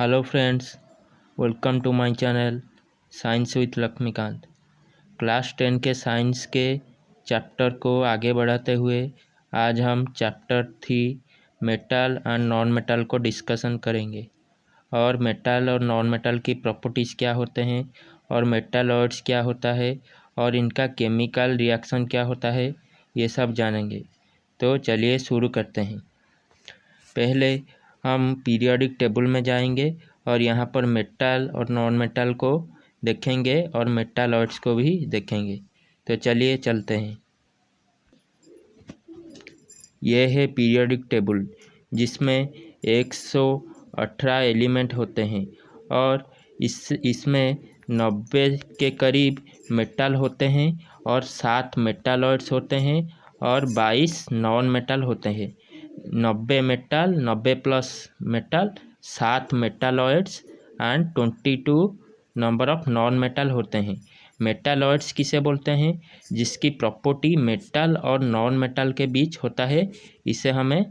Hello friends, welcome to my channel science with Laxmikant. Class 10 के science के chapter को आगे बढ़ाते हुए आज हम chapter 3 metal and non metal को डिस्कशन करेंगे और मेटल और नॉन मेटल की प्रॉपर्टीज़ क्या होते हैं और मेटलॉइड्स क्या होता है और इनका केमिकल रिएक्शन क्या होता है, ये सब जानेंगे। तो चलिए शुरू करते हैं। पहले हम पीरियोडिक टेबल में जाएंगे और यहाँ पर मेटल और नॉन मेटल को देखेंगे और मेटलॉइड्स को भी देखेंगे। तो चलिए चलते हैं। यह है पीरियोडिक टेबल जिसमें 118 एलिमेंट होते हैं और इसमें 90 के करीब मेटल होते हैं और 7 मेटलॉइड्स होते हैं और 22 नॉन मेटल होते हैं। 90 metal, 90 plus metal, 7 metalloids and 22 number of non metal होते हैं। मेटलॉइड्स किसे बोलते हैं? जिसकी प्रॉपर्टी मेटल और नॉन मेटल के बीच होता है, इसे हमें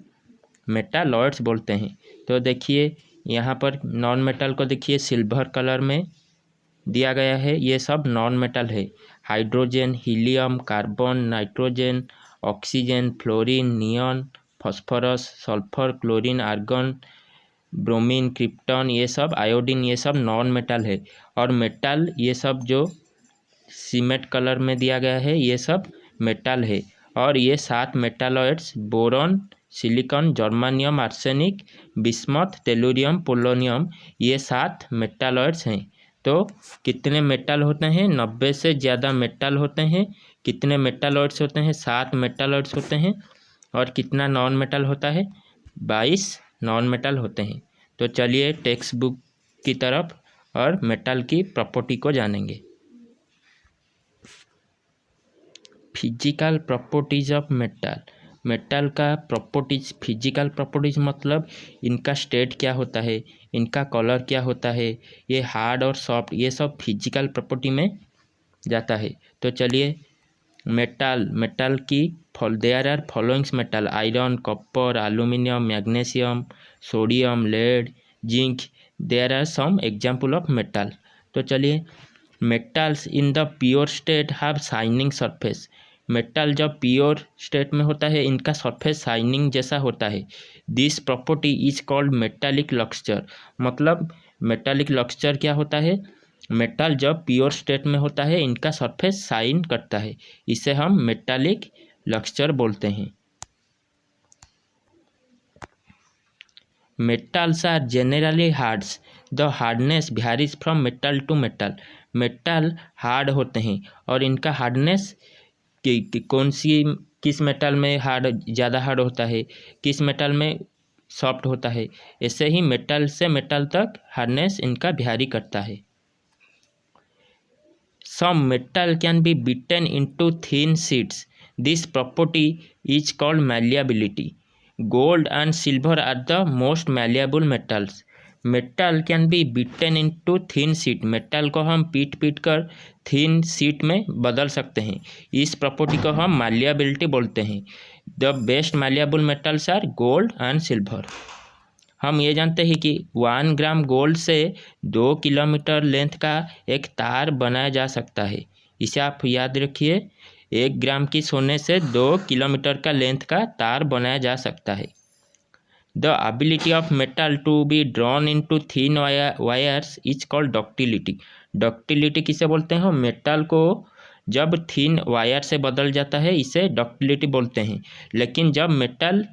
मेटलॉइड्स बोलते हैं। तो देखिए यहाँ पर नॉन मेटल को देखिए सिल्वर कलर में दिया गया है। ये सब नॉन मेटल है। Hydrogen, helium, carbon, nitrogen, oxygen, fluorine, neon, phosphorus, sulphur, chlorine, argon, bromine, krypton, ये सब आयोडीन, ये सब नॉन मेटल है। और मेटल ये सब जो सीमेंट कलर में दिया गया है ये सब मेटल है। और ये 7 metalloids boron, silicon, germanium, arsenic, bismuth, tellurium, polonium, ये 7 मेटलॉइड्स हैं। तो कितने मेटल होते हैं? 90 से ज़्यादा मेटल होते हैं। कितने मेटलॉइड्स होते हैं? 7 मेटलॉइड्स होते हैं। और कितना नॉन मेटल होता है? 22 नॉन मेटल होते हैं। तो चलिए टेक्स्ट बुक की तरफ और मेटल की प्रॉपर्टी को जानेंगे। Physical properties of metal. Metal का प्रॉपर्टीज, फिजिकल प्रॉपर्टीज मतलब इनका स्टेट क्या होता है, इनका कलर क्या होता है, ये हार्ड और सॉफ्ट, ये सब फिजिकल प्रॉपर्टी में जाता है। तो चलिए मेटल की there are followings metal: iron, copper, aluminium, magnesium, sodium, lead, zinc. There are some example of metal. तो चलिए, metals in the pure state have shining surface. Metal जब प्योर स्टेट में होता है इनका सरफेस शाइनिंग जैसा होता है। This property is called metallic lustre. मतलब मेटालिक लक्सचर क्या होता है? मेटल जब प्योर स्टेट में होता है इनका सरफेस शाइन करता है, इसे हम मेटालिक लक्सचर बोलते हैं। Metals are generally hards, the hardness varies from metal to metal. Metal hard होते हैं और इनका हार्डनेस किस मेटल में ज़्यादा हार्ड होता है, किस मेटल में सॉफ्ट होता है, ऐसे ही मेटल से मेटल तक हार्डनेस इनका वेरी करता है। Some metal can be beaten into thin sheets. This property is called malleability. Gold and silver are the most malleable metals. Metal can be beaten into thin sheet. Metal को हम पीट कर thin sheet में बदल सकते हैं। इस property को हम malleability बोलते हैं। The best malleable metals are gold and silver. हम ये जानते हैं कि 1 ग्राम गोल्ड से 2 किलोमीटर लेंथ का एक तार बनाया जा सकता है। इसे आप याद रखिए, 1 ग्राम की सोने से 2 किलोमीटर का लेंथ का तार बनाया जा सकता है। The ability of metal to be drawn into thin wires is called ductility. Ductility किसे बोलते हैं? मेटल को जब थिन वायर से बदल जाता है इसे डक्टिलिटी बोलते हैं। लेकिन जब metal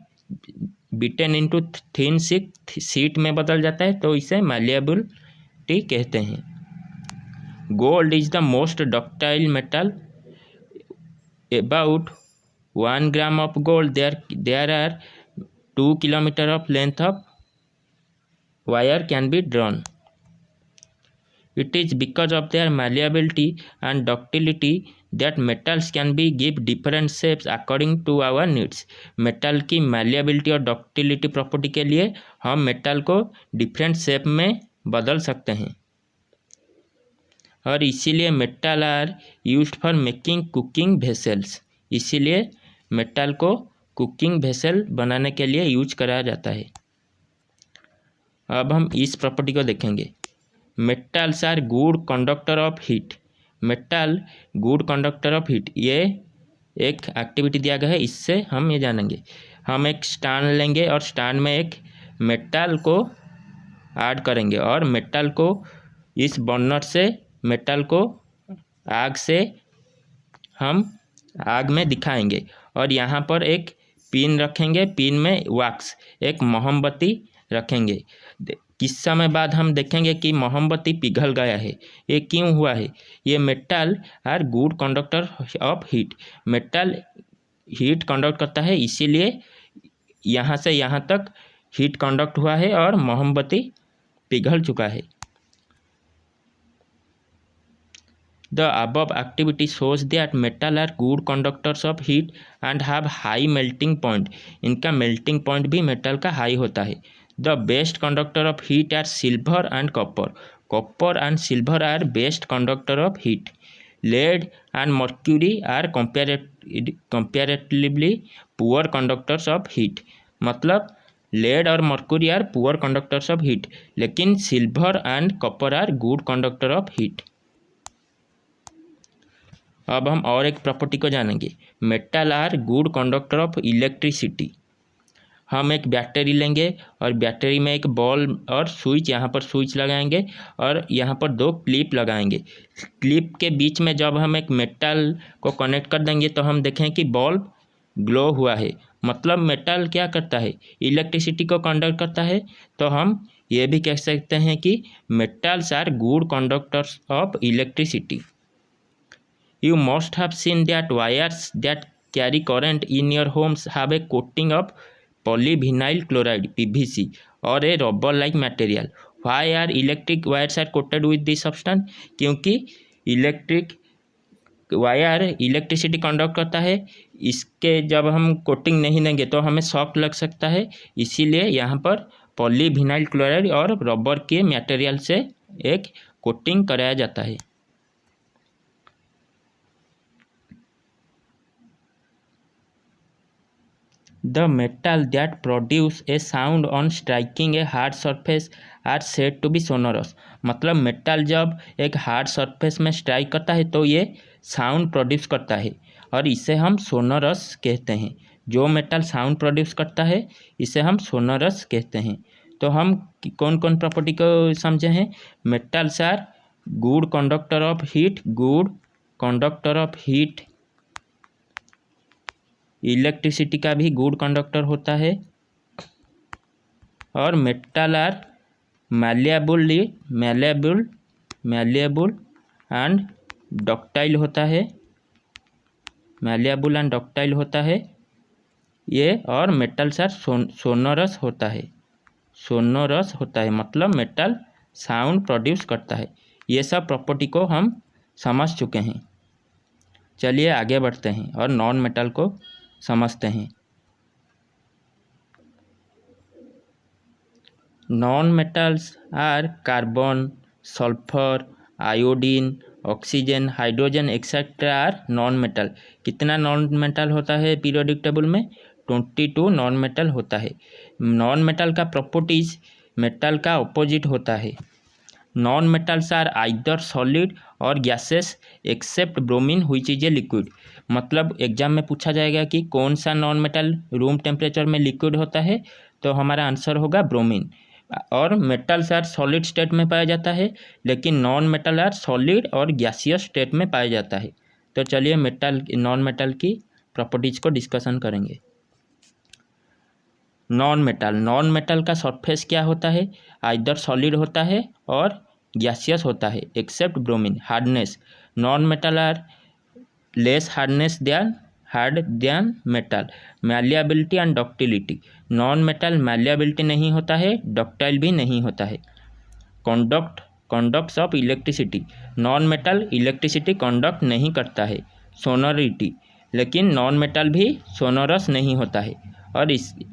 beaten into thin sheet में बदल जाता है तो इसे मैलिएबिलिटी कहते हैं। Gold is the most ductile metal. About 1 gram of gold there are 2 kilometre of length of wire can be drawn. It is because of their malleability and ductility that metals can be give different shapes according to our needs. Metal की malleability और ductility property के लिए हम metal को different shape में बदल सकते हैं और इसीलिए metal are used for making cooking vessels. इसीलिए मेटल को कुकिंग वेसल बनाने के लिए यूज कराया जाता है। अब हम इस प्रॉपर्टी को देखेंगे। Metals are good conductor of heat. Metal good conductor of heat, ये एक एक्टिविटी दिया गया है, इससे हम ये जानेंगे। हम एक स्टैंड लेंगे और स्टैंड में एक मेटल को ऐड करेंगे और मेटल को इस बर्नर से मेटल को आग से हम आग में दिखाएंगे और यहाँ पर एक पिन रखेंगे, पिन में वैक्स एक मोमबत्ती रखेंगे। किस समय बाद हम देखेंगे कि मोमबत्ती पिघल गया है। ये क्यों हुआ है? ये metal are good conductor of heat. Metal heat conduct करता है, इसीलिए यहाँ से यहाँ तक हीट कंडक्ट हुआ है और मोमबत्ती पिघल चुका है। The above activity shows that metal are good conductors of heat and have high melting point। इनका melting point भी metal का high होता है। The best conductor of heat are silver and copper। Copper and silver are best conductor of heat। Lead and mercury are comparatively poor conductors of heat। मतलब lead और mercury are poor conductors of heat, लेकिन silver and copper are good conductor of heat। अब हम और एक property को जानेंगे। Metal are good conductor of electricity. हम एक बैटरी लेंगे और बैटरी में एक बॉल और स्विच, यहाँ पर स्विच लगाएंगे और यहाँ पर 2 क्लिप लगाएंगे। क्लिप के बीच में जब हम एक मेटल को कनेक्ट कर देंगे तो हम देखें कि बल्ब ग्लो हुआ है। मतलब मेटल क्या करता है? इलेक्ट्रिसिटी को कंडक्ट करता है। तो हम ये भी कह सकते हैं कि metals are good conductors of electricity. You must have seen that wires that carry current in your homes have a coating of polyvinyl chloride (PVC) or a rubber-like material। Why are electric wires are coated with this substance? क्योंकि electric wire electricity conduct करता है, इसके जब हम coating नहीं देंगे तो हमें शॉक लग सकता है, इसीलिए यहाँ पर पॉलीविनाइल क्लोराइड और रबर के मटेरियल से एक कोटिंग कराया जाता है। The metal that produce a sound on striking a hard surface are said to be sonorous। मतलब मेटल जब एक हार्ड सरफेस में स्ट्राइक करता है तो ये साउंड प्रोड्यूस करता है और इसे हम सोनरस कहते हैं। जो मेटल साउंड प्रोड्यूस करता है इसे हम सोनरस कहते हैं। तो हम कौन कौन प्रॉपर्टी को समझे हैं? Metals are good conductor of heat. Good conductor of heat electricity का भी गुड कंडक्टर होता है। और metal are malleable and ductile होता है। मैलिएबल एंड डक्टाइल होता है ये। और मेटल्स आर सोनोरस होता है। सोनोरस होता है मतलब मेटल साउंड प्रोड्यूस करता है। ये सब प्रॉपर्टी को हम समझ चुके हैं। चलिए आगे बढ़ते हैं और नॉन मेटल को समझते हैं। Non metals are carbon, sulphur, iodine, oxygen, hydrogen etcetera are non metal. कितना नॉन मेटल होता है पीरियोडिक टेबल में? 22 नॉन मेटल होता है। नॉन मेटल का प्रॉपर्टीज मेटल का ऑपोजिट होता है। Non metals are either solid or gases except bromine which is a liquid. मतलब एग्जाम में पूछा जाएगा कि कौन सा नॉन मेटल रूम टेम्परेचर में लिक्विड होता है, तो हमारा आंसर होगा ब्रोमीन। और मेटल्स आर सॉलिड स्टेट में पाया जाता है, लेकिन नॉन मेटल आर सॉलिड और गैसियस स्टेट में पाया जाता है। तो चलिए नॉन मेटल की प्रॉपर्टीज को डिस्कशन करेंगे। नॉन मेटल का सरफेस क्या होता है? आइदर सॉलिड होता है और गैसियस होता है except bromine. Hardness, non metal are less hardness than metal. Malleability and ductility, non metal malleability नहीं होता है, डक्टाइल भी नहीं होता है। Conducts of electricity, non metal electricity conduct नहीं करता है। सोनोरिटी, लेकिन नॉन मेटल भी सोनोरस नहीं होता है।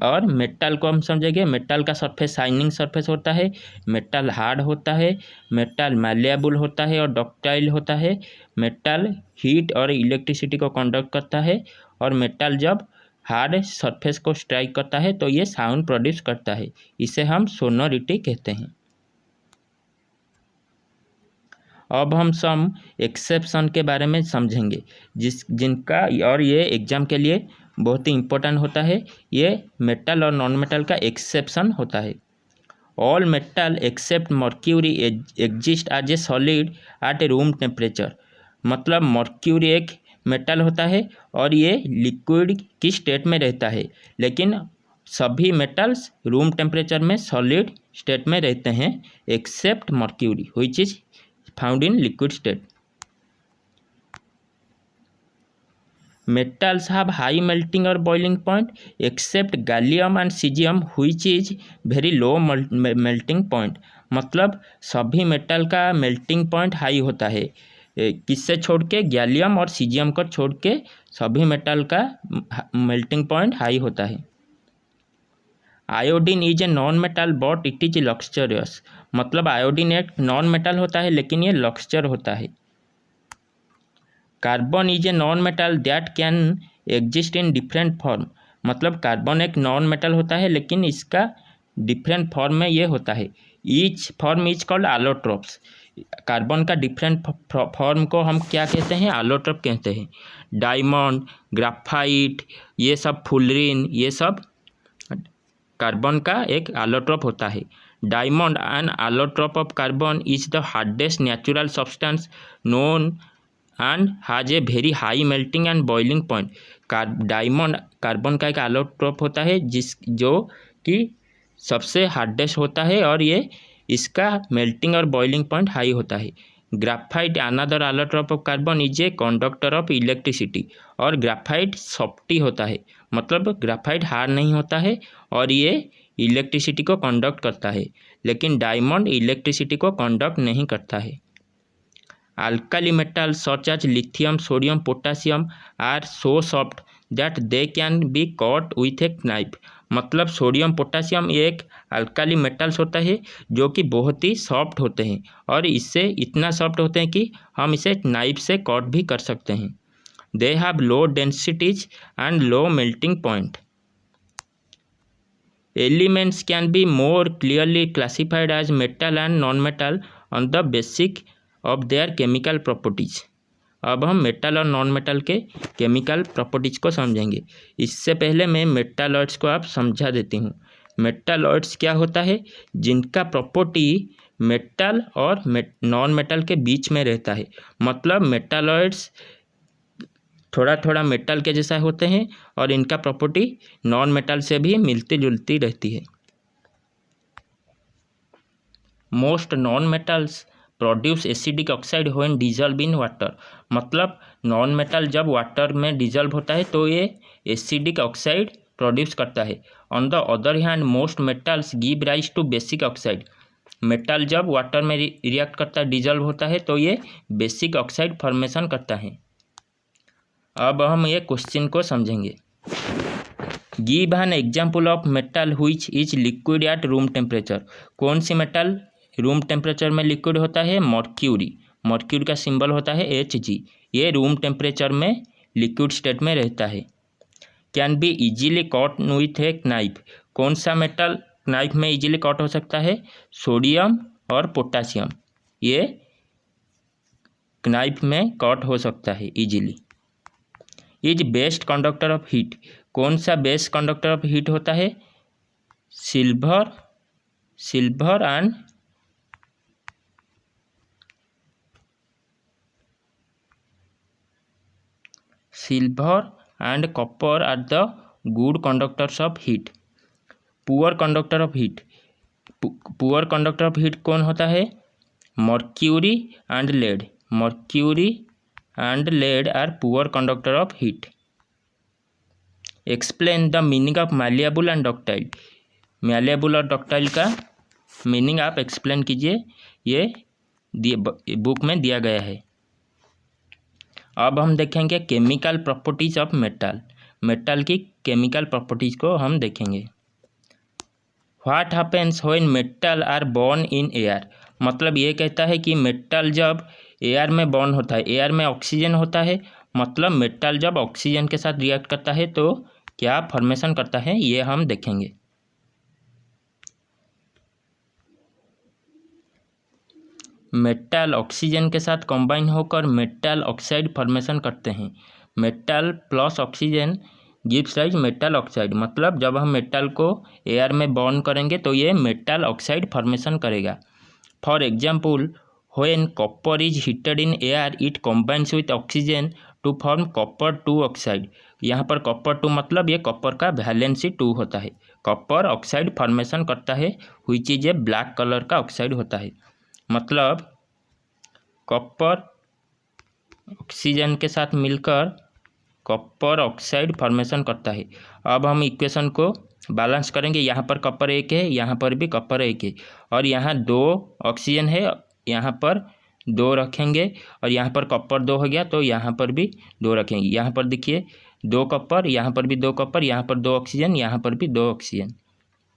और मेटल को हम समझेंगे, मेटल का सरफेस शाइनिंग सरफेस होता है, मेटल हार्ड होता है, मेटल मैलिएबल होता है और डक्टाइल होता है। मेटल हीट और इलेक्ट्रिसिटी को कंडक्ट करता है और मेटल जब हार्ड सरफेस को स्ट्राइक करता है तो ये साउंड प्रोड्यूस करता है। इसे हम सोनोरिटी कहते हैं। अब हम सम एक्सेप्शन के बारे में समझेंगे जिनका और ये एग्जाम के लिए बहुत ही इम्पोर्टेंट होता है। ये मेटल और नॉन मेटल का एक्सेप्शन होता है। All metal except mercury exist as a solid at a room temperature. मतलब मर्क्यूरी एक मेटल होता है और ये लिक्विड की स्टेट में रहता है, लेकिन सभी मेटल्स रूम टेम्परेचर में सॉलिड स्टेट में रहते हैं except mercury which is found in liquid state. Metals have high melting or boiling point except gallium and cesium which is very low melting point। मतलब सभी मेटल का melting point high होता है। किससे छोड़ के? गैलियम और सीजियम को छोड़ के सभी मेटल का मेल्टिंग पॉइंट हाई होता है। Iodine is a non metal but it is luxurious. मतलब आयोडीन एक नॉन मेटल होता है लेकिन ये लक्सचर होता है। Carbon is a non metal that can exist in different form. मतलब कार्बन एक नॉन मेटल होता है लेकिन इसका डिफरेंट फॉर्म में ये होता है। Each form is called allotropes. Carbon का डिफरेंट फॉर्म को हम क्या कहते हैं? आलोट्रोप कहते हैं। डायमंड, ग्राफाइट, ये सब फुलरिन, ये सब कार्बन का एक आलोट्रोप होता है। Diamond an allotrope of carbon is the hardest natural substance known and has a very high melting and boiling point. Diamond carbon का एक आलोट्रोप होता है जो कि सबसे हार्डेस्ट होता है और ये इसका मेल्टिंग और बॉइलिंग पॉइंट हाई होता है। Graphite another allotrope of carbon is a conductor of electricity. और ग्राफाइट सॉफ्टी होता है, मतलब ग्राफाइट हार्ड नहीं होता है और ये इलेक्ट्रिसिटी को कंडक्ट करता है, लेकिन डायमंड इलेक्ट्रिसिटी को कंडक्ट नहीं करता है। Alkali metals such as lithium, sodium, potassium are so soft that they can be cut with a knife। मतलब सोडियम पोटासियम एक अल्काली मेटल्स होता है जो कि बहुत ही सॉफ्ट होते हैं और इससे इतना सॉफ्ट होते हैं कि हम इसे नाइफ से कट भी कर सकते हैं। They have low densities and low melting point. Elements can be more clearly classified as metal and non metal on the basic of their chemical properties. अब हम मेटल और नॉन मेटल के chemical properties को समझेंगे। इससे पहले मैं metalloids को आप समझा देती हूँ। मेटालॉइड्स क्या होता है? जिनका प्रॉपर्टी मेटल और नॉन मेटल के बीच में रहता है। मतलब मेटालॉइड्स थोड़ा थोड़ा मेटल के जैसा होते हैं और इनका प्रॉपर्टी नॉन मेटल से भी मिलती जुलती रहती है। Most non metals produce acidic oxide when dissolve in water. मतलब नॉन मेटल जब वाटर में डिजॉल्व होता है तो ये एसिडिक ऑक्साइड प्रोड्यूस करता है। On the other hand most metals give rise to basic oxide. Metal जब वाटर में रिएक्ट करता है, डिजॉल्व होता है, तो ये बेसिक ऑक्साइड फॉर्मेशन करता है। अब हम ये क्वेश्चन को समझेंगे। Give an example of metal which is liquid at room temperature. कौन सी मेटल रूम टेम्परेचर में लिक्विड होता है? मर्क्यूरी। मर्क्यूरी का सिंबल होता है Hg। ये रूम टेम्परेचर में लिक्विड स्टेट में रहता है। Can be easily cut with a knife. कौन सा मेटल नाइफ में इजीली कट हो सकता है? सोडियम और पोटासियम, ये नाइफ में कट हो सकता है easily. Is best conductor of heat. कौन सा बेस्ट कंडक्टर ऑफ हीट होता है? Silver and copper are the good conductors of heat. Poor conductor of heat. Poor conductor of heat कौन होता है? Mercury and lead. Mercury and lead are poor conductor of heat. Explain the meaning of malleable and ductile. Malleable और ductile का meaning आप explain कीजिए, ये book में दिया गया है। अब हम देखेंगे chemical properties of metal. Metal की केमिकल प्रॉपर्टीज को हम देखेंगे। What happens when metal are burn in air. मतलब ये कहता है कि मेटल जब एयर में बॉर्न होता है, एयर में ऑक्सीजन होता है, मतलब मेटल जब ऑक्सीजन के साथ रिएक्ट करता है तो क्या फॉर्मेशन करता है ये हम देखेंगे। मेटल ऑक्सीजन के साथ कंबाइन होकर मेटल ऑक्साइड फॉर्मेशन करते हैं। Metal plus oxygen gives rise metal oxide, मतलब जब हम मेटल को एयर में बॉर्न करेंगे तो ये मेटल ऑक्साइड फॉर्मेशन करेगा। For example, when copper is heated in air it combines with oxygen to form copper 2 oxide. यहाँ पर कॉपर 2 मतलब ये कॉपर का वैलेंसी 2 होता है। कॉपर ऑक्साइड फॉर्मेशन करता है which is A black colour का ऑक्साइड होता है। मतलब कॉपर ऑक्सीजन के साथ मिलकर कॉपर ऑक्साइड फॉर्मेशन करता है। अब हम इक्वेशन को बैलेंस करेंगे। यहाँ पर कॉपर 1 है, यहाँ पर भी कॉपर 1 है, और यहाँ 2 ऑक्सीजन है, यहाँ पर 2 रखेंगे, और यहाँ पर कॉपर 2 हो गया तो यहाँ पर भी 2 रखेंगे। यहाँ पर देखिए 2 कॉपर, यहाँ पर भी 2 कॉपर, यहाँ पर 2 ऑक्सीजन, यहाँ पर भी 2 ऑक्सीजन।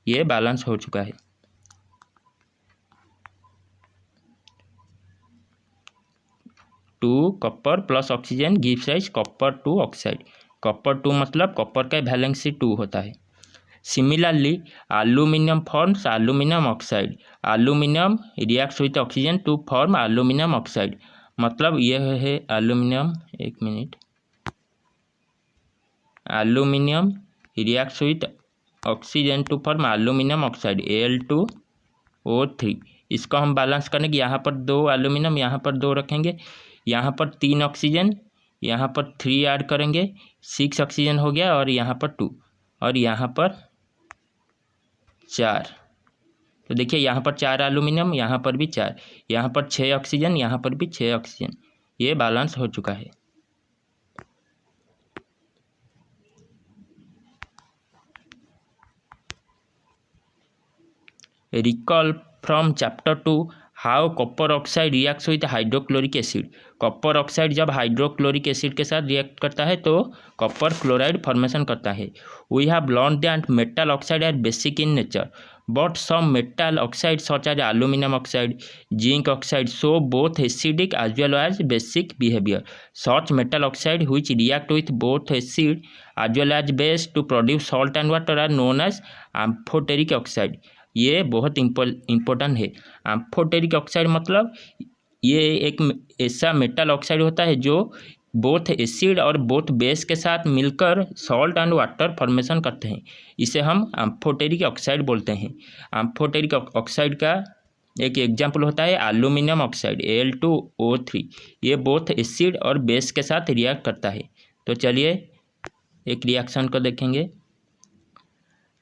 ये बैलेंस हो चुका है। Two copper plus oxygen gives rise copper 2 oxide. Copper 2 मतलब कॉपर का वैलेंसी 2 होता है। Similarly aluminium forms aluminium oxide. Aluminium reacts with oxygen to form aluminium oxide. मतलब यह है एल्यूमिनियम, एक minute, aluminium reacts with oxygen to form aluminium oxide Al2O3। इसको हम बैलेंस करेंगे। यहाँ पर 2 एल्यूमिनियम, यहाँ पर 2 रखेंगे, यहाँ पर 3 ऑक्सीजन, यहाँ पर 3 ऐड करेंगे, 6 ऑक्सीजन हो गया, और यहाँ पर 2, और यहाँ पर 4। तो देखिए यहाँ पर 4 एल्यूमिनियम, यहाँ पर भी 4, यहाँ पर 6 ऑक्सीजन, यहाँ पर भी 6 ऑक्सीजन। ये बैलेंस हो चुका है। Recall from chapter 2 how copper oxide reacts with hydrochloric acid. Copper oxide जब हाइड्रोक्लोरिक एसिड के साथ रिएक्ट करता है तो कॉपर क्लोराइड फॉर्मेशन करता है। We have learn that metal oxide are basic in nature but some metal oxides such as aluminum oxide, zinc oxide show both acidic as well as basic behavior. Such metal oxide which react with both acid as well as base to produce salt and water are known as amphoteric oxide. ये बहुत important है। Amphoteric oxide मतलब ये एक ऐसा metal oxide होता है जो बोथ एसिड और बोथ बेस के साथ मिलकर सॉल्ट एंड वाटर फॉर्मेशन करते हैं। इसे हम एम्फोटेरिक ऑक्साइड बोलते हैं। एम्फोटेरिक ऑक्साइड का एक एग्जाम्पल होता है एल्यूमिनियम ऑक्साइड Al2O3। ये बोथ एसिड और बेस के साथ रिएक्ट करता है। तो चलिए एक रिएक्शन को देखेंगे।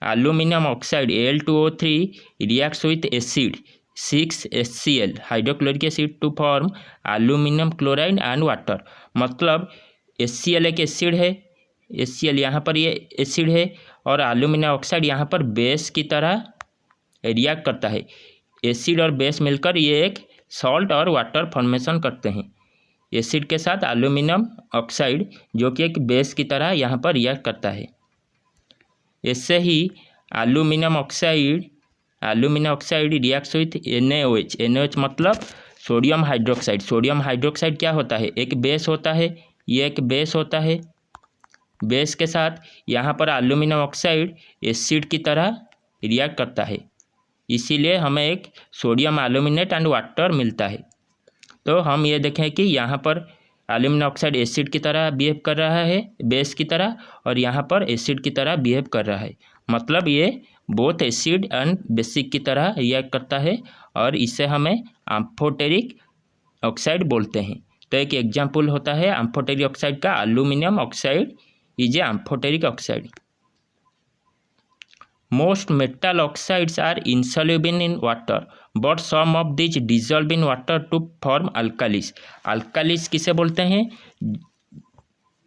Aluminium oxide Al2O3 reacts with acid 6HCl hydrochloric acid to form aluminium chloride and water. मतलब HCl एक एसिड है, HCl यहाँ पर ये एसिड है, और एल्यूमिनियम ऑक्साइड यहाँ पर बेस की तरह रिएक्ट करता है। एसिड और बेस मिलकर ये एक सॉल्ट और वाटर फॉर्मेशन करते हैं। एसिड के साथ एल्यूमिनियम ऑक्साइड जो कि एक बेस की तरह यहाँ पर रिएक्ट करता है। इससे ही aluminium oxide reacts with NaOH। NaOH मतलब सोडियम हाइड्रोक्साइड। सोडियम हाइड्रोक्साइड क्या होता है? एक बेस होता है। ये एक बेस होता है। बेस के साथ यहाँ पर एल्यूमिनियम ऑक्साइड एसिड की तरह रिएक्ट करता है, इसीलिए हमें एक सोडियम एल्यूमिनेट एंड वाटर मिलता है। तो हम ये देखें कि यहाँ पर एल्यूमिनियम ऑक्साइड एसिड की तरह बिहेव कर रहा है, बेस की तरह, और यहाँ पर एसिड की तरह बिहेव कर रहा है। मतलब ये बोथ एसिड एंड बेसिक की तरह रिएक्ट करता है, और इसे हमें एम्फोटेरिक ऑक्साइड बोलते हैं। तो एक एग्जाम्पल होता है एम्फोटेरिक ऑक्साइड का, aluminium oxide is a amphoteric oxide. Most metal oxides are insoluble in water, but some of these dissolve in water to form alkalis. alkalis किसे बोलते हैं?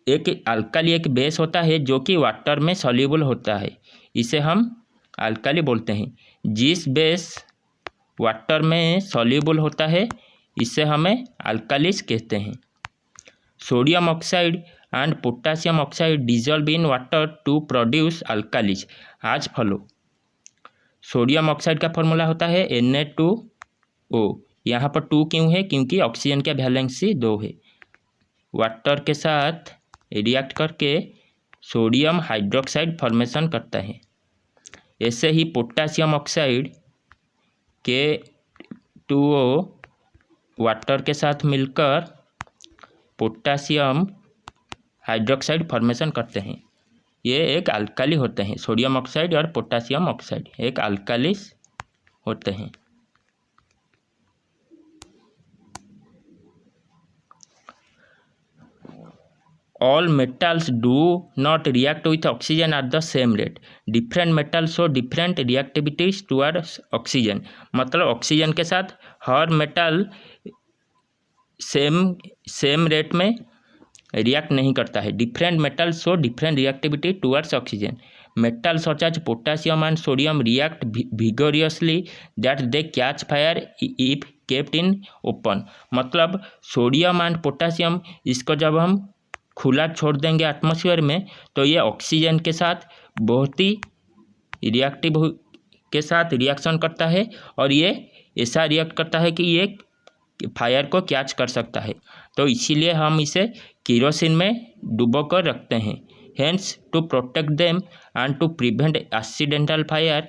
एक अल्काली एक बेस होता है जो कि वाटर में सॉल्युबल होता है, इसे हम अल्काली बोलते हैं। जिस बेस वाटर में सॉल्युबल होता है इसे हमें अल्कालिस कहते हैं। Sodium oxide and potassium oxide dissolve in water to produce alkalis as follow। Sodium oxide का फॉर्मूला होता है Na2O। यहाँ पर 2 क्यों है? क्योंकि ऑक्सीजन का वैलेंसी 2 है। वाटर के साथ रिएक्ट करके सोडियम हाइड्रोक्साइड फॉर्मेशन करता है। ऐसे ही पोटेशियम ऑक्साइड K2O वाटर के साथ मिलकर पोटेशियम हाइड्रोक्साइड फॉर्मेशन करते हैं। ये एक अल्काली होते हैं। सोडियम ऑक्साइड और पोटेशियम ऑक्साइड एक अल्कालिस होते हैं। All metals do not react with oxygen at the same rate. Different metals show different reactivities towards oxygen. मतलब ऑक्सीजन के साथ हर मेटल सेम रेट में रिएक्ट नहीं करता है। Different metals show different reactivity towards oxygen. Metals such as potassium and sodium react vigorously that they catch fire if kept in open। मतलब sodium and potassium इसको जब हम खुला छोड़ देंगे एटमॉस्फेयर में तो ये ऑक्सीजन के साथ बहुत ही रिएक्टिव के साथ रिएक्शन करता है और ये ऐसा रिएक्ट करता है कि ये फायर को कैच कर सकता है। तो इसीलिए हम इसे केरोसिन में डुबो कर रखते हैं। Hence to protect them and to prevent accidental fire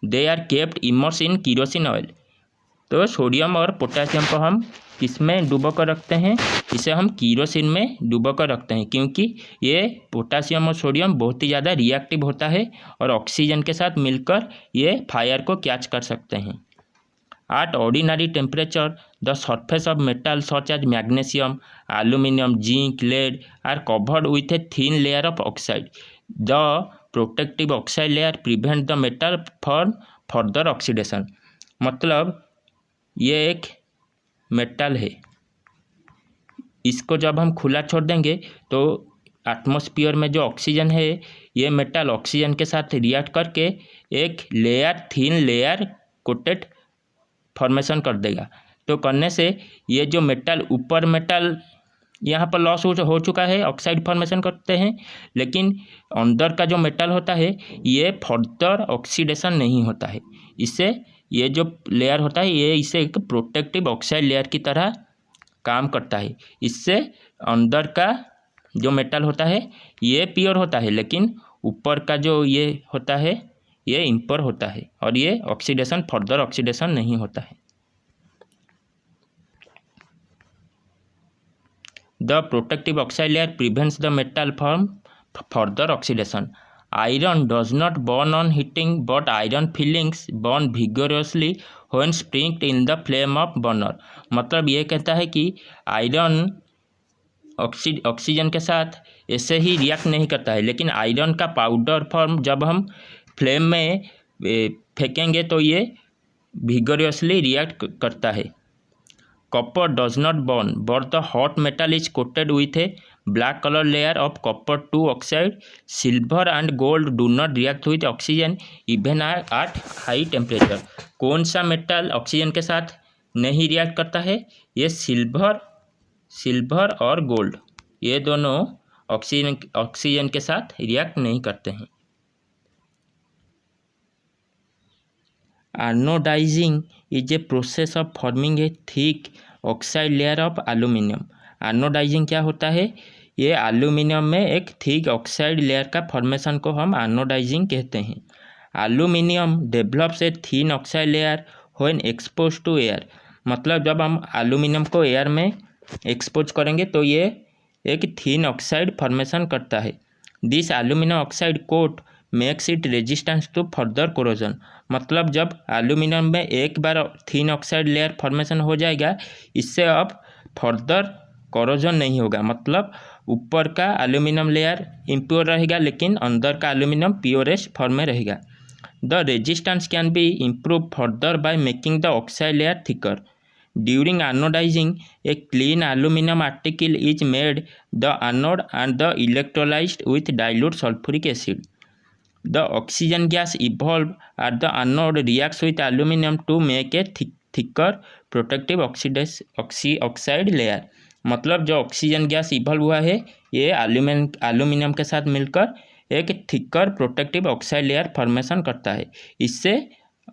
they are kept immerse in kerosene oil. तो सोडियम और पोटेशियम को हम किसमें डुबो कर रखते हैं? इसे हम केरोसिन में डुबो कर रखते हैं, क्योंकि ये पोटेशियम और सोडियम बहुत ही ज़्यादा रिएक्टिव होता है और ऑक्सीजन के साथ मिलकर ये फायर को कैच कर सकते हैं। At ordinary temperature, the surface of metals such as magnesium, aluminum, zinc, lead are covered with a thin layer of oxide. The protective oxide layer prevents the metal from further oxidation। मतलब ये एक metal है, इसको जब हम खुला छोड़ देंगे तो एटमॉस्फेयर में जो ऑक्सीजन है ये मेटल ऑक्सीजन के साथ रिएक्ट करके एक layer thin layer coated formation कर देगा। तो करने से ये जो मेटल ऊपर मेटल यहाँ पर लॉस हो चुका है, ऑक्साइड फॉर्मेशन करते हैं, लेकिन अंदर का जो मेटल होता है ये फर्दर ऑक्सीडेशन नहीं होता है। इससे ये जो लेयर होता है ये इसे एक प्रोटेक्टिव ऑक्साइड लेयर की तरह काम करता है। इससे अंदर का जो मेटल होता है ये प्योर होता है, लेकिन ऊपर का जो ये होता है ये इम्प्योर होता है और ये ऑक्सीडेशन फर्दर ऑक्सीडेशन नहीं होता है। The protective oxide layer prevents the metal from further oxidation. Iron does not burn on heating but iron filings burn vigorously when springed in the flame of burner। मतलब ये कहता है कि iron oxygen के साथ ऐसे ही रिएक्ट नहीं करता है, लेकिन आयरन का पाउडर फॉर्म जब हम फ्लेम में फेंकेंगे तो ये vigorously रिएक्ट करता है। Copper does not burn but the hot metal is coated with A black colour layer of copper 2 oxide. Silver and gold do not react with oxygen even at high temperature. कौन सा metal oxygen के साथ नहीं react करता है? ये silver और gold, ये दोनों ऑक्सीजन के साथ रिएक्ट नहीं करते हैं। Anodizing is a process of forming a thick oxide layer of aluminium। Anodising क्या होता है? ये एल्यूमिनियम में एक थिक ऑक्साइड लेयर का फॉर्मेशन को हम एनोडाइजिंग कहते हैं। Aluminium develops a thin oxide layer when expose to air. मतलब जब हम एल्यूमिनियम को एयर में एक्सपोज करेंगे तो ये एक थिन ऑक्साइड फॉर्मेशन करता है। This aluminium oxide coat makes it resistance to further corrosion. मतलब जब एल्यूमिनियम में एक बार थिन ऑक्साइड लेयर फॉर्मेशन हो जाएगा, इससे अब फर्दर कोरोजन नहीं होगा। मतलब ऊपर का एल्यूमिनियम लेयर इम्प्योर रहेगा, लेकिन अंदर का एल्यूमिनियम प्योरेस्ट फॉर्म में रहेगा। The resistance can be improve further by making the oxide layer thicker. During anodising a clean aluminium article is made the anode and the electrolysed with dilute sulphuric acid. The oxygen gas evolved at the anode reacts with aluminum to make a thicker protective oxide layer। मतलब जो oxygen gas evolve हुआ है ये aluminium के साथ मिलकर एक thicker protective oxide layer formation करता है। इससे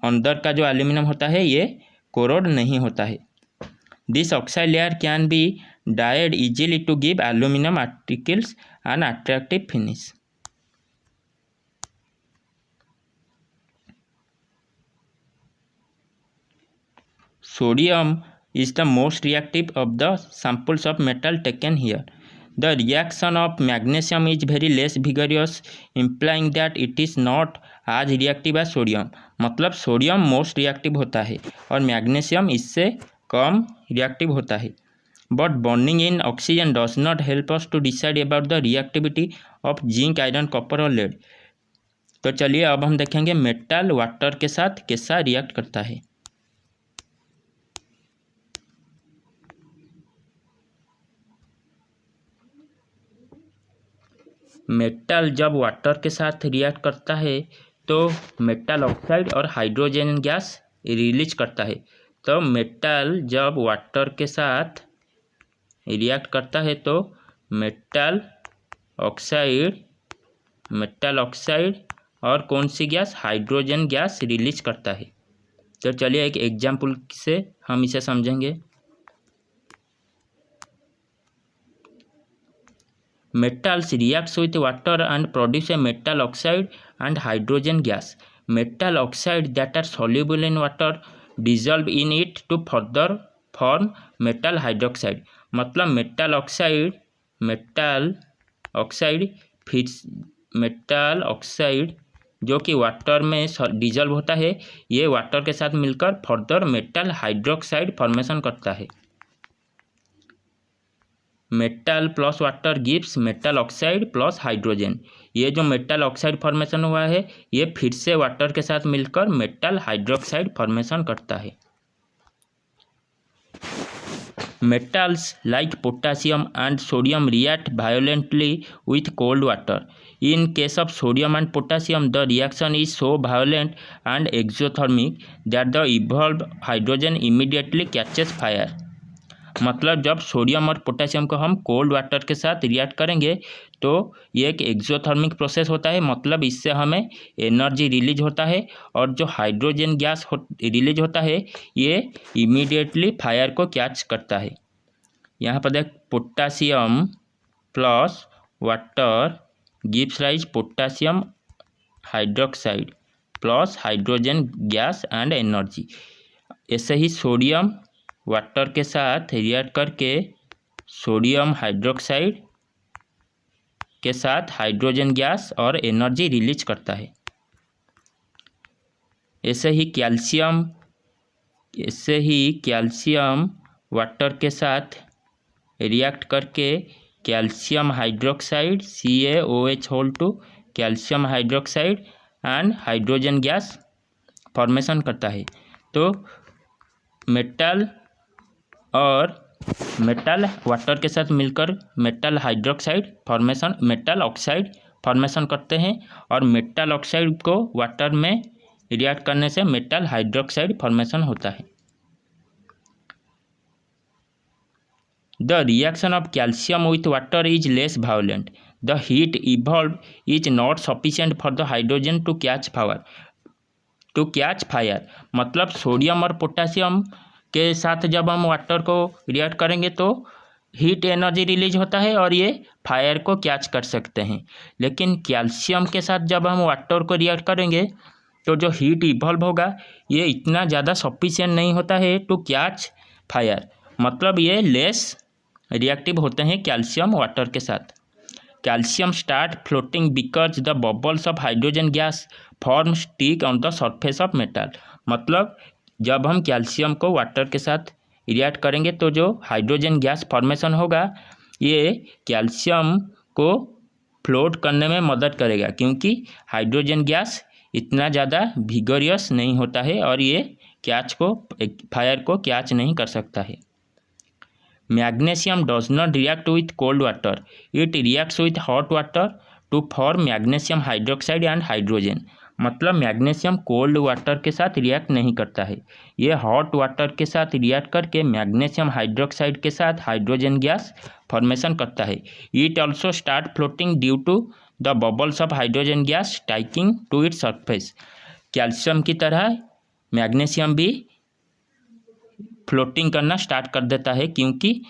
अंदर का जो एल्यूमिनियम होता है ये कोरोड नहीं होता है। This oxide layer can be dyed easily to give aluminum articles an attractive finish. Sodium is the most reactive of the samples of metal taken here. The reaction of magnesium is very less vigorous, implying that it is not as reactive as sodium. मतलब sodium most reactive होता है और magnesium इससे कम reactive होता है. But burning in oxygen does not help us to decide about the reactivity of zinc, iron, copper और lead. तो चलिए अब हम देखेंगे मेटल वाटर के साथ कैसा रिएक्ट करता है. मेटल जब वाटर के साथ रिएक्ट करता है तो मेटल ऑक्साइड और हाइड्रोजन गैस रिलीज करता है. तो मेटल जब वाटर के साथ रिएक्ट करता है तो मेटल ऑक्साइड और कौन सी गैस, हाइड्रोजन गैस रिलीज करता है. तो चलिए एक एग्जाम्पल से हम इसे समझेंगे. Metals reacts with water and produce a metal oxide and hydrogen gas. Metal oxide that are soluble in water dissolve in it to further form metal hydroxide. मतलब metal oxide जो कि वाटर में dissolved होता है, ये water के साथ मिलकर फर्दर मेटल हाइड्रोक्साइड फॉर्मेशन करता है. Metal plus water gives metal oxide plus hydrogen. ये जो मेटल ऑक्साइड फॉर्मेशन हुआ है ये फिर से वाटर के साथ मिलकर मेटल हाइड्रोक्साइड फॉर्मेशन करता है. Metals like potassium and sodium react violently with cold water. In case of sodium and potassium the reaction is so violent and exothermic that the evolved hydrogen immediately catches fire. मतलब जब sodium और potassium को हम cold water के साथ react करेंगे तो ये एक एक्सोथर्मिक प्रोसेस होता है. मतलब इससे हमें एनर्जी रिलीज होता है और जो हाइड्रोजन गैस रिलीज होता है ये इमीडिएटली फायर को कैच करता है. यहाँ पर देख, potassium plus water gives rise potassium hydroxide plus hydrogen gas and energy. ऐसे ही सोडियम वाटर के साथ रिएक्ट करके सोडियम हाइड्रोक्साइड के साथ हाइड्रोजन गैस और एनर्जी रिलीज करता है. ऐसे ही कैल्शियम वाटर के साथ रिएक्ट करके calcium hydroxide CaOH2 calcium hydroxide and hydrogen gas formation करता है. तो मेटल वाटर के साथ मिलकर मेटल ऑक्साइड फॉर्मेशन करते हैं और मेटल ऑक्साइड को वाटर में रिएक्ट करने से मेटल हाइड्रोक्साइड फॉर्मेशन होता है. The reaction of calcium with water is less violent. The heat evolve is not sufficient for the hydrogen to catch fire. मतलब सोडियम और पोटासियम के साथ जब हम वाटर को रिएक्ट करेंगे तो हीट एनर्जी रिलीज होता है और ये फायर को कैच कर सकते हैं. लेकिन कैल्शियम के साथ जब हम वाटर को रिएक्ट करेंगे तो जो हीट इवॉल्व होगा ये इतना ज़्यादा सफिशिएंट नहीं होता है टू कैच फायर. मतलब ये लेस रिएक्टिव होते हैं कैल्शियम वाटर के साथ. Calcium start floating because the bubbles of hydrogen gas form stick on the surface of metal. मतलब जब हम कैल्शियम को वाटर के साथ रिएक्ट करेंगे तो जो हाइड्रोजन गैस फॉर्मेशन होगा ये कैल्शियम को फ्लोट करने में मदद करेगा क्योंकि हाइड्रोजन गैस इतना ज़्यादा विगोरियस नहीं होता है और ये फायर को कैच नहीं कर सकता है. Magnesium does not react with cold water. It reacts with hot water to form magnesium hydroxide and hydrogen. मतलब मैग्नीशियम कोल्ड वाटर के साथ रिएक्ट नहीं करता है, ये हॉट वाटर के साथ रिएक्ट करके मैग्नीशियम हाइड्रोक्साइड के साथ हाइड्रोजन गैस फॉर्मेशन करता है. It also start floating due to the bubbles of hydrogen gas sticking to its surface. Calcium की तरह मैग्नीशियम भी फ्लोटिंग करना स्टार्ट कर देता है क्योंकि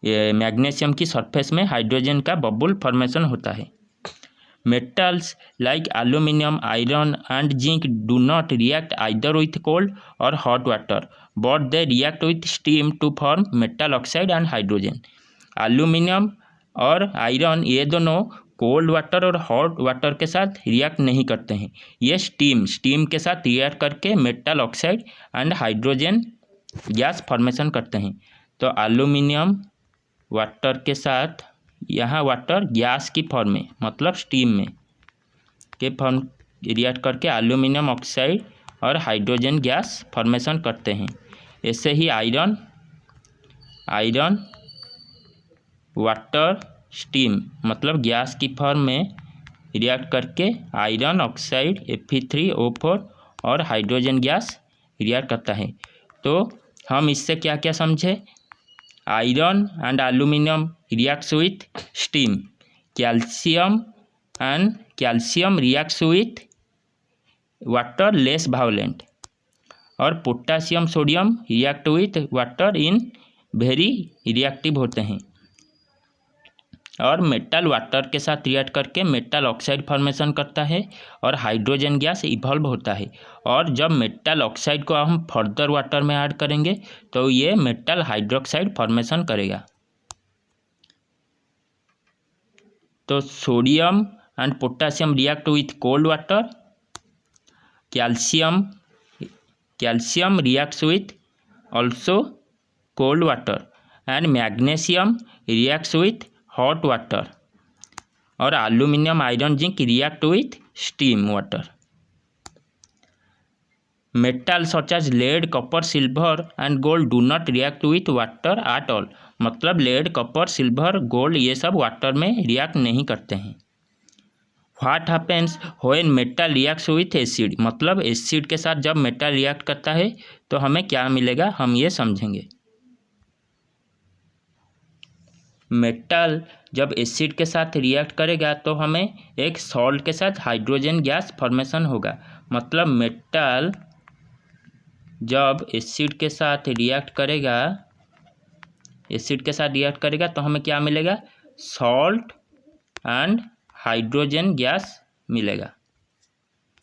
मैग्नीशियम की सरफेस में हाइड्रोजन का बबल फॉर्मेशन होता है। Metals like aluminum, iron and zinc do not react either with cold or hot water, but they react with steam to form metal oxide and hydrogen. Aluminum और iron ये दोनों cold water और hot water के साथ react नहीं करते हैं, ये स्टीम के साथ रिएक्ट करके metal oxide and hydrogen gas formation करते हैं। तो एल्यूमिनियम वाटर के साथ, यहाँ वाटर गैस की फॉर्म में मतलब स्टीम में के फॉर्म रिएक्ट करके एल्यूमिनियम ऑक्साइड और हाइड्रोजन गैस फॉर्मेशन करते हैं। ऐसे ही आयरन वाटर स्टीम मतलब गैस की फॉर्म में रिएक्ट करके आयरन ऑक्साइड Fe3O4 और हाइड्रोजन गैस रिएक्ट करता है। तो हम इससे क्या क्या समझे? Iron and aluminium reacts with steam, calcium reacts with water less violent, और potassium sodium react with water in very reactive होते हैं, और मेटल वाटर के साथ रिएक्ट करके मेटल ऑक्साइड फॉर्मेशन करता है और हाइड्रोजन गैस इवॉल्व होता है। और जब मेटल ऑक्साइड को हम फर्दर वाटर में ऐड करेंगे तो ये मेटल हाइड्रोक्साइड फॉर्मेशन करेगा। तो sodium and potassium react with cold water, calcium reacts with also cold water, and magnesium reacts with hot water, और aluminium iron zinc react with steam water. Metals such as lead, copper, silver and gold do not react with water at all, मतलब lead, copper, silver, gold ये सब water में react नहीं करते हैं। What happens when metal reacts with acid, मतलब acid के साथ जब मेटल रिएक्ट करता है तो हमें क्या मिलेगा, हम ये समझेंगे। मेटल जब एसिड के साथ रिएक्ट करेगा तो हमें एक सॉल्ट के साथ हाइड्रोजन गैस फॉर्मेशन होगा। मतलब मेटल जब एसिड के साथ रिएक्ट करेगा तो हमें क्या मिलेगा, सॉल्ट एंड हाइड्रोजन गैस मिलेगा।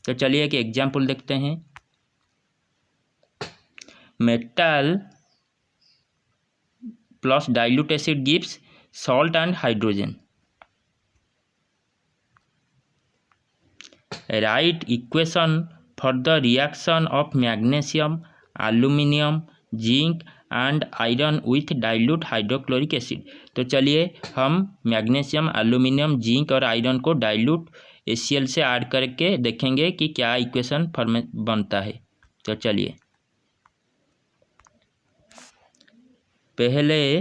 तो चलिए एक एग्जांपल देखते हैं। Metal plus dilute acid gives salt and hydrogen. Write equation for the reaction of magnesium, aluminum, zinc and iron with dilute hydrochloric acid। तो चलिए हम मैग्नीशियम, एल्यूमिनियम, जिंक और आयरन को डाइल्यूट HCl से ऐड करके देखेंगे कि क्या इक्वेशन बनता है। तो चलिए पहले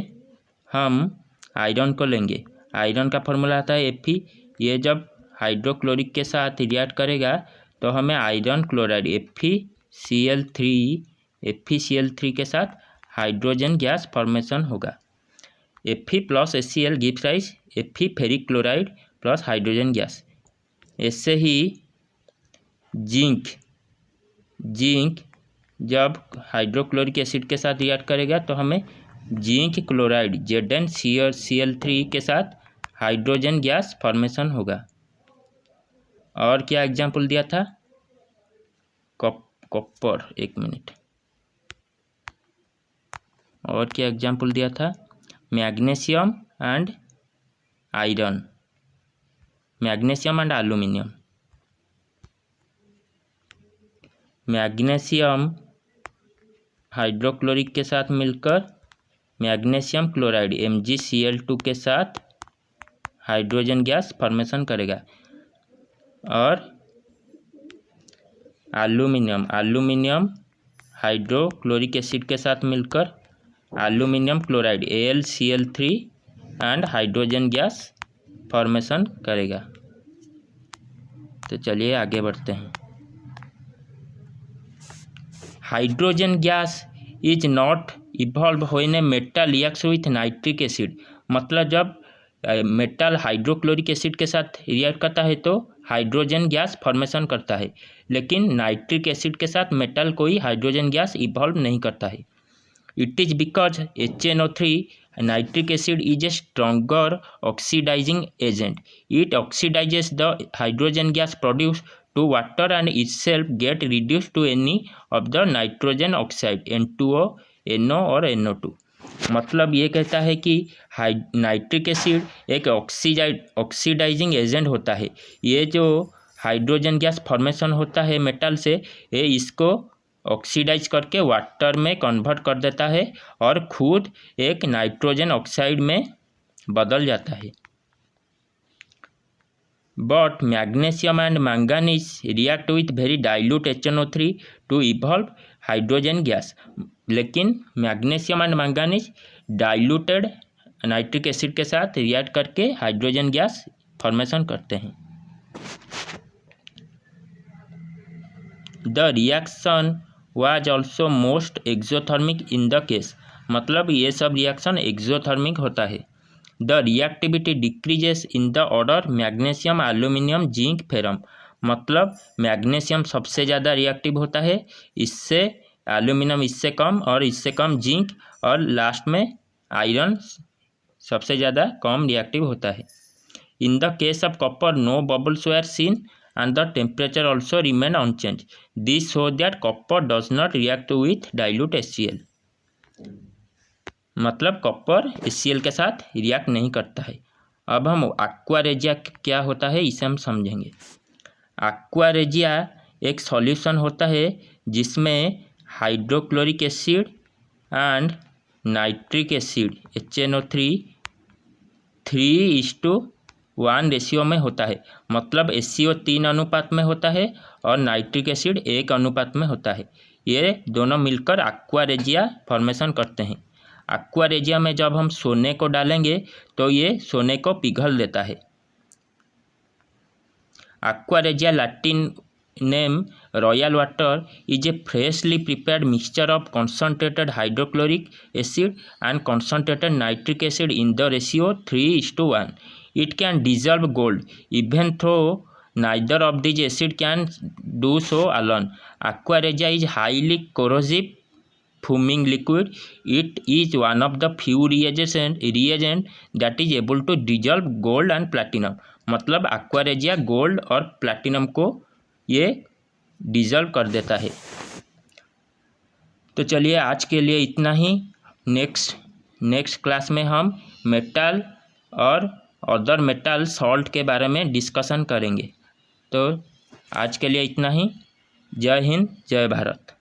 हम आयरन को लेंगे। आयरन का फॉर्मूला आता है Fe। ये जब हाइड्रोक्लोरिक के साथ रिएक्ट करेगा तो हमें आयरन क्लोराइड FeCl3 के साथ हाइड्रोजन गैस फॉर्मेशन होगा। Fe plus HCl gives rise Fe ferric chloride plus hydrogen gas. ऐसे ही जिंक जब हाइड्रोक्लोरिक एसिड के साथ रिएक्ट करेगा तो हमें जिंक क्लोराइड ZnCl3 के साथ हाइड्रोजन गैस फॉर्मेशन होगा। और क्या एग्जाम्पल दिया था, कॉपर, एक मिनट, और क्या एग्जाम्पल दिया था, magnesium and iron, magnesium and aluminium. Magnesium hydrochloric के साथ मिलकर मैग्नीशियम क्लोराइड MgCl2 के साथ हाइड्रोजन गैस फॉर्मेशन करेगा। और एल्यूमिनियम हाइड्रोक्लोरिक एसिड के साथ मिलकर aluminium chloride AlCl3 and hydrogen gas formation करेगा। तो चलिए आगे बढ़ते हैं। Hydrogen gas is not evolve when a metal reacts with nitric acid, मतलब जब मेटल हाइड्रोक्लोरिक एसिड के साथ रिएक्ट करता है तो हाइड्रोजन गैस फॉर्मेशन करता है, लेकिन नाइट्रिक एसिड के साथ मेटल कोई हाइड्रोजन गैस इवॉल्व नहीं करता है। It is because HNO3 nitric acid is a stronger oxidizing agent. It oxidizes the hydrogen gas produced to water and itself get reduced to any of the nitrogen oxide N2O, NO और NO2। मतलब ये कहता है कि nitric acid एक oxidising agent होता है। ये जो हाइड्रोजन गैस फॉर्मेशन होता है मेटल से, ये इसको ऑक्सीडाइज करके वाटर में कन्वर्ट कर देता है और खुद एक नाइट्रोजन ऑक्साइड में बदल जाता है। But magnesium and manganese react with very dilute HNO3 to evolve hydrogen gas. लेकिन magnesium and manganese diluted nitric acid के साथ रिएक्ट करके हाइड्रोजन गैस फॉर्मेशन करते हैं। The reaction was also most exothermic in the case. मतलब ये सब reaction exothermic होता है। The reactivity decreases in the order magnesium, aluminium, zinc, ferrum. मतलब मैग्नीशियम सबसे ज़्यादा रिएक्टिव होता है, इससे एल्यूमिनियम इससे कम और इससे कम जिंक, और लास्ट में आयरन सबसे ज़्यादा कम रिएक्टिव होता है। In the case of copper no bubbles were seen and the temperature also remain unchanged. This shows that copper does not react with dilute HCl। मतलब कॉपर HCl के साथ रिएक्ट नहीं करता है। अब हम एक्वा रेजिया क्या होता है इसे हम समझेंगे। एक्वा रेजिया एक सॉल्यूशन होता है जिसमें hydrochloric acid and nitric acid HNO3 3:1 ratio में होता है। मतलब HCO 3 अनुपात में होता है और नाइट्रिक एसिड 1 अनुपात में होता है। ये दोनों मिलकर एक्वा रेजिया फॉर्मेशन करते हैं। एक्वा रेजिया में जब हम सोने को डालेंगे तो ये सोने को पिघल देता है। Aqua regia Latin name royal water is a freshly prepared mixture of concentrated hydrochloric acid and concentrated nitric acid in the ratio 3:1। It can dissolve gold even though neither of these acid can do so alone. Aqua regia is highly corrosive fuming liquid. It is one of the few reagent that is able to dissolve gold and platinum। मतलब aqua regia gold और platinum को ये dissolve कर देता है। तो चलिए आज के लिए इतना ही। नेक्स्ट क्लास में हम मेटल और अदर मेटल सॉल्ट के बारे में डिस्कशन करेंगे। तो आज के लिए इतना ही। जय हिंद, जय भारत।